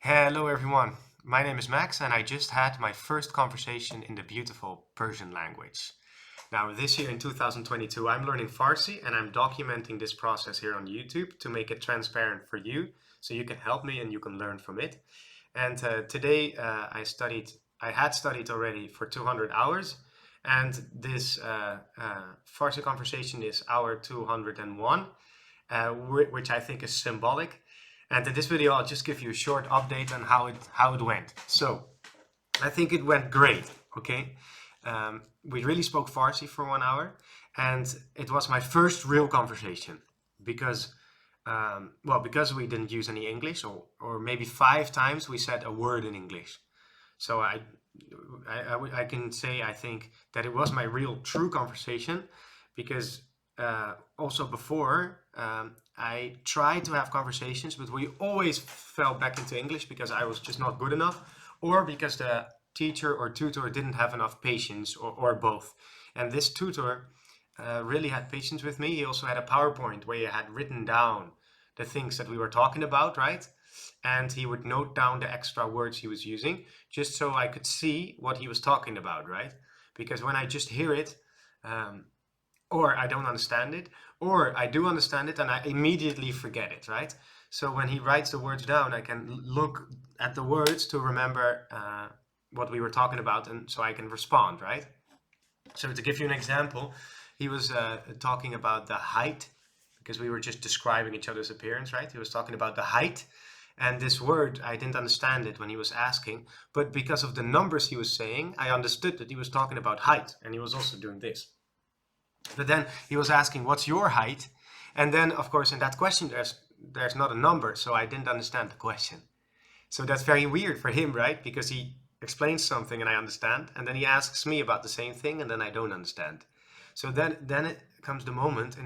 Hello everyone, my name is Max and I just had my first conversation in the beautiful Persian language. Now this year in 2022 I'm learning Farsi and I'm documenting this process here on YouTube to make it transparent for you so you can help me and you can learn from it. And today I had studied already for 200 hours and this Farsi conversation is hour 201, which I think is symbolic. And in this video, I'll just give you a short update on how it went. So I think it went great. Okay, we really spoke Farsi for 1 hour, and it was my first real conversation because, because we didn't use any English, or maybe 5 times we said a word in English. So I can say I think that it was my real true conversation because also before I tried to have conversations, but we always fell back into English because I was just not good enough, or because the teacher or tutor didn't have enough patience, or both. And this tutor really had patience with me. He also had a PowerPoint where he had written down the things that we were talking about, right? And he would note down the extra words he was using just so I could see what he was talking about, right? Because when I just hear it, or I don't understand it, or I do understand it and I immediately forget it, right? So when he writes the words down, I can look at the words to remember what we were talking about, and so I can respond, right? So to give you an example, he was talking about the height, because we were just describing each other's appearance, right? He was talking about the height, and this word, I didn't understand it when he was asking, but because of the numbers he was saying, I understood that he was talking about height, and he was also doing this. But then he was asking, what's your height? And then, of course, in that question, there's not a number, so I didn't understand the question. So that's very weird for him, right? Because he explains something and I understand, and then he asks me about the same thing, and then I don't understand. So then it comes the moment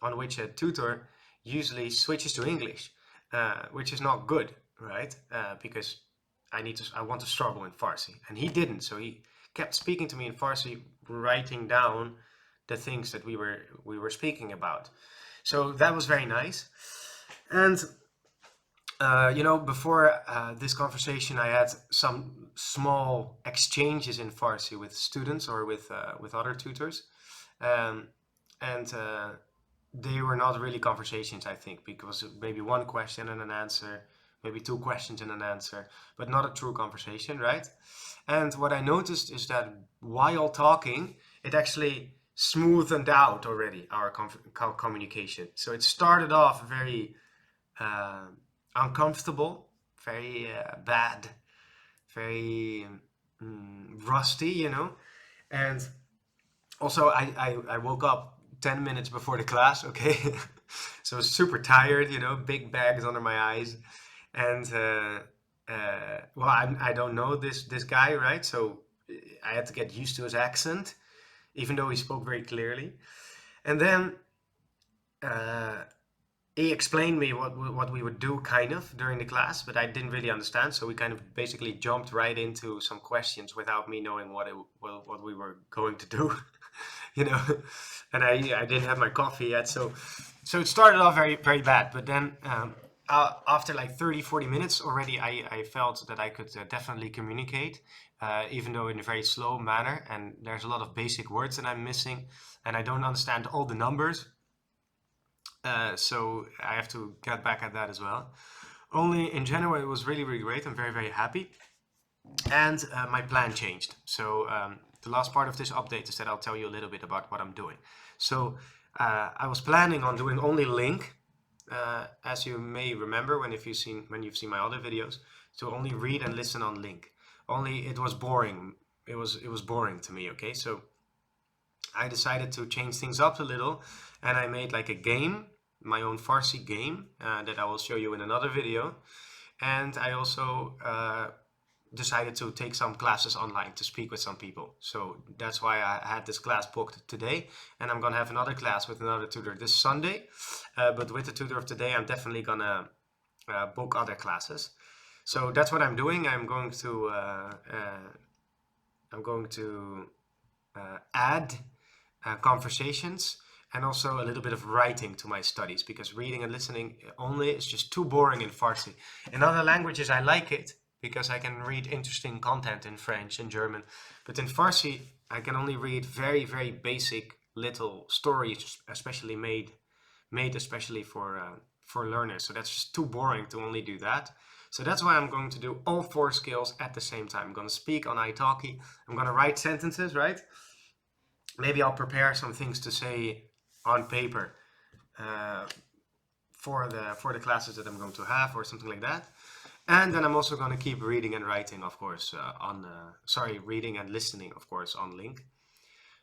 on which a tutor usually switches to English, which is not good, right? Because I want to struggle in Farsi, and he didn't. So he kept speaking to me in Farsi, writing down the things that we were speaking about. So that was very nice. And before this conversation, I had some small exchanges in Farsi with students or with other tutors, um, and they were not really conversations, I think, because maybe one question and an answer, maybe two questions and an answer, but not a true conversation, right? And what I noticed is that while talking, it actually smoothened out already our communication. So it started off very uh, uncomfortable, very bad, very rusty, And also, I woke up 10 minutes before the class, okay? So I was super tired, big bags under my eyes. And, I don't know this guy, right? So I had to get used to his accent, even though he spoke very clearly. And then uh, he explained me what we would do kind of during the class, but I didn't really understand. So we kind of basically jumped right into some questions without me knowing what we were going to do, you know. And I didn't have my coffee yet, so it started off very very bad. But then after like 30-40 minutes already, I felt that I could definitely communicate, even though in a very slow manner. And there's a lot of basic words that I'm missing, and I don't understand all the numbers. So I have to get back at that as well. Only in January it was really, really great. I'm very, very happy. And my plan changed. So the last part of this update is that I'll tell you a little bit about what I'm doing. So I was planning on doing only link, as you may remember when you've seen my other videos, to only read and listen on link. Only it was boring. It was boring to me. Okay, so I decided to change things up a little, and I made like a game, my own Farsi game, that I will show you in another video. And I also decided to take some classes online to speak with some people. So that's why I had this class booked today, and I'm gonna have another class with another tutor this Sunday. But with the tutor of today, I'm definitely gonna book other classes. So that's what I'm doing. I'm going to add conversations and also a little bit of writing to my studies, because reading and listening only is just too boring in Farsi. In other languages, I like it because I can read interesting content in French and German, but in Farsi, I can only read very, very basic little stories, especially made especially for learners. So that's just too boring to only do that. So that's why I'm going to do all 4 skills at the same time. I'm going to speak on italki. I'm going to write sentences, right? Maybe I'll prepare some things to say on paper uh, for the classes that I'm going to have, or something like that. And then I'm also going to keep reading and writing, of course, reading and listening, of course, on link.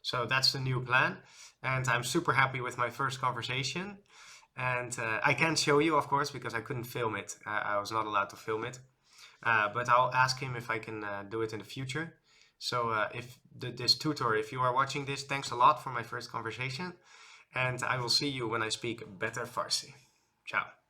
So that's the new plan, and I'm super happy with my first conversation. And I can't show you, of course, because I couldn't film it. I was not allowed to film it. But I'll ask him if I can do it in the future. So if this tutor, if you are watching this, thanks a lot for my first conversation. And I will see you when I speak better Farsi. Ciao.